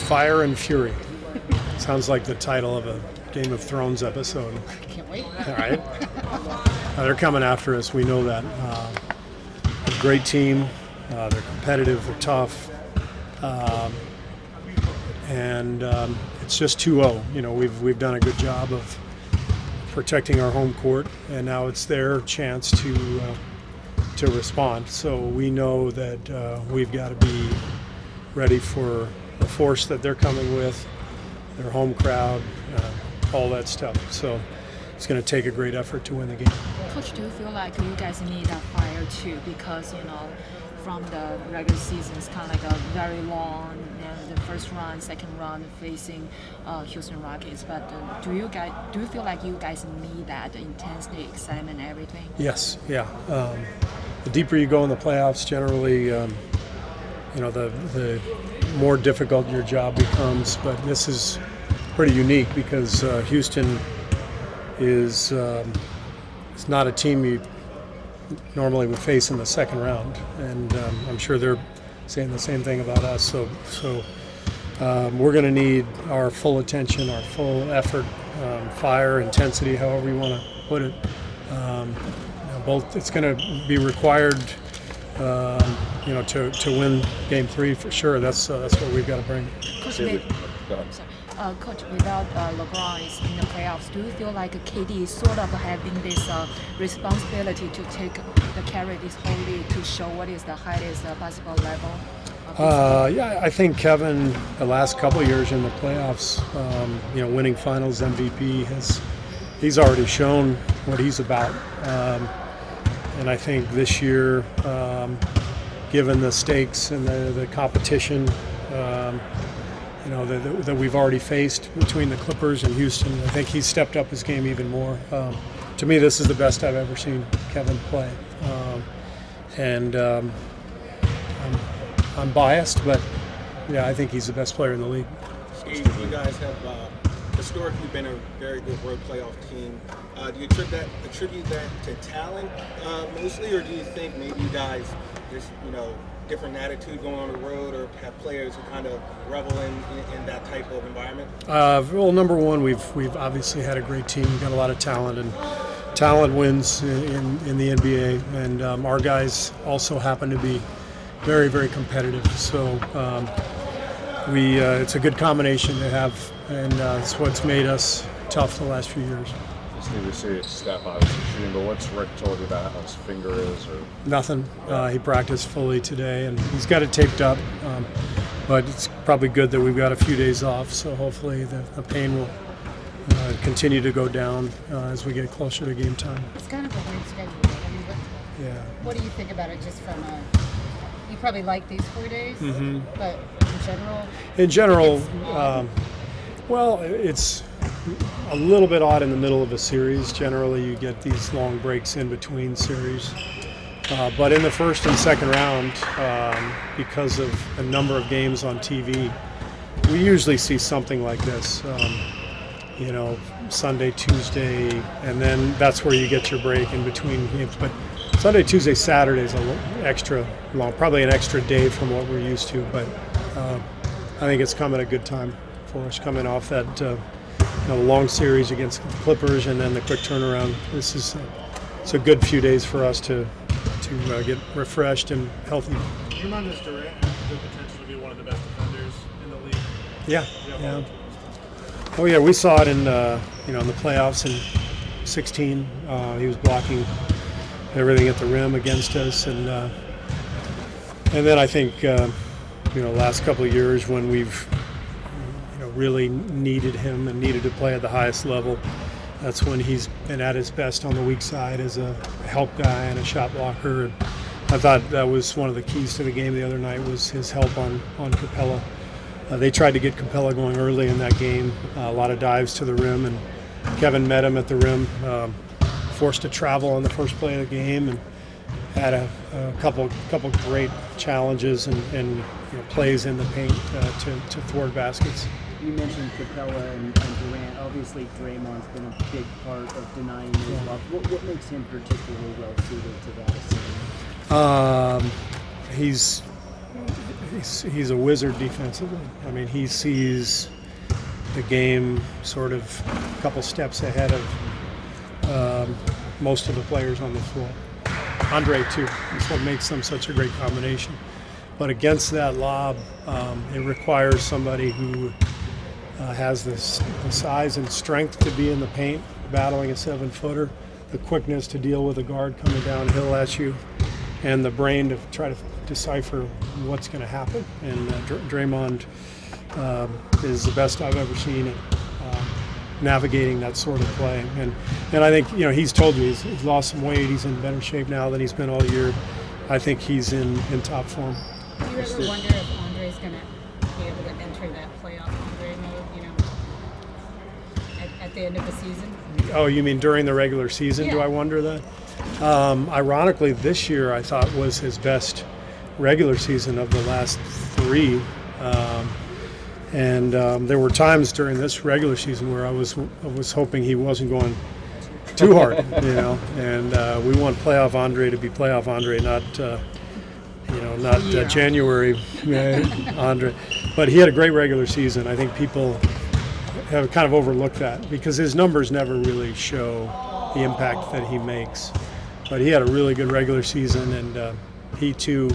Fire and Fury. Sounds like the title of a Game of Thrones episode. Can't wait. All right. They're coming after us. We know that. Great team. They're competitive. They're tough. And it's just 2-0. You know, we've done a good job of protecting our home court, and now it's their chance to respond. So we know that we've got to be ready for the force that they're coming with, their home crowd, all that stuff. So it's going to take a great effort to win the game. Coach, do you feel like you guys need that fire too? Because, you know, from the regular season, it's kind of like a very long, the first round, second round facing Houston Rockets. But do you feel like you guys need that intensity, excitement, everything? Yes, yeah. The deeper you go in the playoffs, generally, you know, the more difficult your job becomes. But this is pretty unique because Houston is it's not a team you normally would face in the second round, and I'm sure they're saying the same thing about us. So we're going to need our full attention, our full effort, fire, intensity, however you want to put it. Both, it's going to be required, you know, to win Game 3 for sure. That's what we've got to bring. Coach, without LeBron is in the playoffs, do you feel like KD is sort of having this responsibility to carry this whole league to show what is the highest basketball level? Yeah, I think Kevin, the last couple of years in the playoffs, you know, winning Finals MVP, he's already shown what he's about. And I think this year, given the stakes and the competition, you know, that we've already faced between the Clippers and Houston, I think he's stepped up his game even more. To me, this is the best I've ever seen Kevin play. And I'm biased, but yeah, I think he's the best player in the league. Steve, you guys have historically been a very good road playoff team. Do you attribute that to talent mostly, or do you think maybe you guys just, you know, different attitude going on the road, or have players who kind of revel in that type of environment? Well, number one, we've obviously had a great team. We've got a lot of talent, and talent wins in the NBA. And our guys also happen to be very, very competitive. So it's a good combination to have, and it's what's made us tough the last few years. Just need to see Steph obviously shooting, but what's Rick told you about how his finger is? Or nothing. He practiced fully today, and he's got it taped up. But it's probably good that we've got a few days off, so hopefully the pain will continue to go down as we get closer to game time. It's kind of a weird schedule. I mean, what do you think about it? Just from you probably like these 4 days, but in general. In general, well, it's a little bit odd in the middle of a series. Generally, you get these long breaks in between series. But in the first and second round, because of a number of games on TV, we usually see something like this. You know, Sunday, Tuesday, and then that's where you get your break in between games. But Sunday, Tuesday, Saturday is extra long, probably an extra day from what we're used to. But I think it's come at a good time for us, coming off that long series against the Clippers and then the quick turnaround. It's a good few days for us to get refreshed and healthy. You remind us Durant has the potential to be one of the best defenders in the league. Yeah. Oh yeah, we saw it in in the playoffs in 2016. He was blocking everything at the rim against us, and then I think last couple of years when we've really needed him and needed to play at the highest level, that's when he's been at his best on the weak side as a help guy and a shot blocker. And I thought that was one of the keys to the game the other night was his help on Capella. They tried to get Capella going early in that game, a lot of dives to the rim, and Kevin met him at the rim, forced to travel on the first play of the game, and had a couple great challenges and plays in the paint to thwart baskets. You mentioned Capella and Durant. Obviously, Draymond's been a big part of denying those love. What makes him particularly well suited to that? he's a wizard defensively. I mean, he sees the game sort of a couple steps ahead of most of the players on the floor. Andre too. That's what makes them such a great combination. But against that lob, it requires somebody who has the size and strength to be in the paint, battling a 7-footer, the quickness to deal with a guard coming downhill at you, and the brain to try to decipher what's going to happen. And Draymond is the best I've ever seen at navigating that sort of play. And I think, he's told you he's lost some weight. He's in better shape now than he's been all year. I think he's in top form. Do you ever wonder if Andre's going to be able to enter that playoff Andre mode, at the end of the season? Oh, you mean during the regular season? Yeah. Do I wonder that? Ironically, this year I thought was his best regular season of the last 3. And there were times during this regular season where I was hoping he wasn't going too hard, And we want playoff Andre to be playoff Andre, not January Andre. But he had a great regular season. I think people have kind of overlooked that because his numbers never really show the impact that he makes. But he had a really good regular season, and he too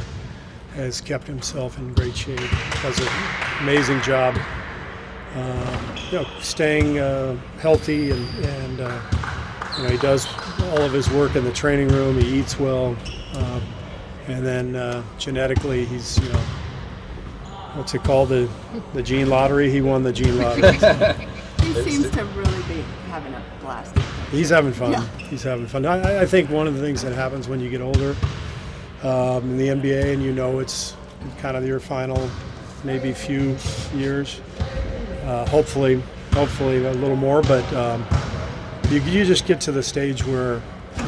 has kept himself in great shape. Does an amazing job, staying healthy, and he does all of his work in the training room. He eats well, and then genetically, he's what's it called, the gene lottery? He won the gene lottery. He seems to really be having a blast. He's having fun. Yeah. He's having fun. I think one of the things that happens when you get older in the NBA, and it's kind of your final maybe few years, hopefully a little more, but you just get to the stage where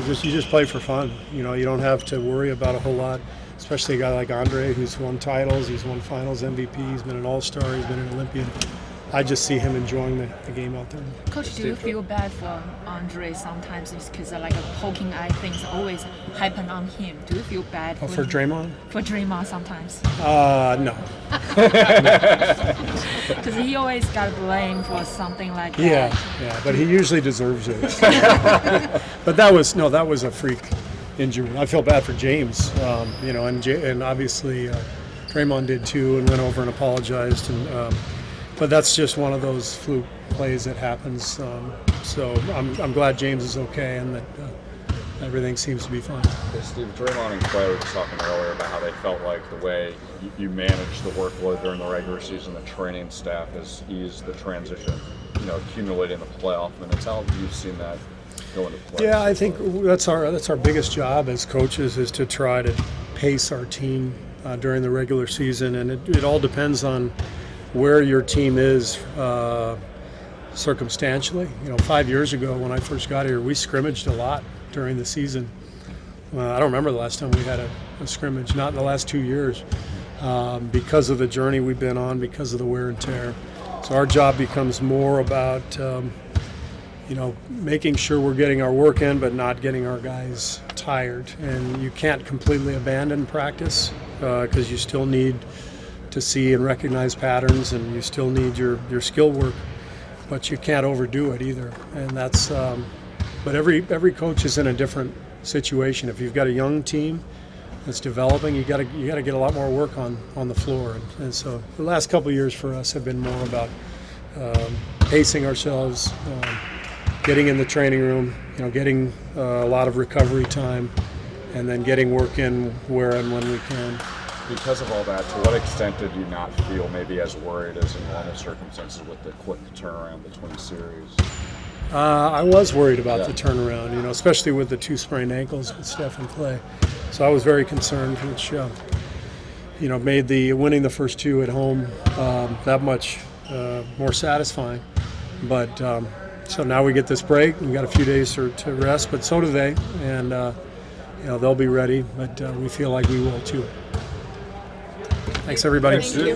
you just play for fun. You don't have to worry about a whole lot, especially a guy like Andre who's won titles, he's won finals MVP, he's been an all-star, he's been an Olympian. I just see him enjoying the game out there. Coach, do you feel bad for Andre sometimes? It's because like a poking eye things always happen on him. Do you feel bad For Draymond? For Draymond sometimes. No. Because he always got blamed for something like that. Yeah, but he usually deserves it. But that was a freak injury. I feel bad for James, and obviously Draymond did too, and went over and apologized, and. But that's just one of those fluke plays that happens. So I'm glad James is okay and that everything seems to be fine. Hey, Steve, Draymond and Clay were just talking earlier about how they felt like the way you managed the workload during the regular season, the training staff has eased the transition, accumulating the playoff minutes. How have you seen that go into play? Yeah, I think that's our biggest job as coaches is to try to pace our team during the regular season, and it all depends on where your team is circumstantially. 5 years ago when I first got here, we scrimmaged a lot during the season. I don't remember the last time we had a scrimmage, not in the last 2 years, because of the journey we've been on, because of the wear and tear. So our job becomes more about making sure we're getting our work in, but not getting our guys tired. And you can't completely abandon practice because you still need to see and recognize patterns, and you still need your skill work, but you can't overdo it either. And that's but every coach is in a different situation. If you've got a young team that's developing, you got to get a lot more work on the floor. And so the last couple of years for us have been more about pacing ourselves, getting in the training room, getting a lot of recovery time, and then getting work in where and when we can. Because of all that, to what extent did you not feel maybe as worried as in normal circumstances with the quick turnaround between series? I was worried about the turnaround, especially with the 2 sprained ankles with Steph and Clay. So I was very concerned, which made the winning the first 2 at home that much more satisfying. But so now we get this break. We got a few days to rest, but so do they, and they'll be ready. But we feel like we will too. Thanks, everybody. Thank you.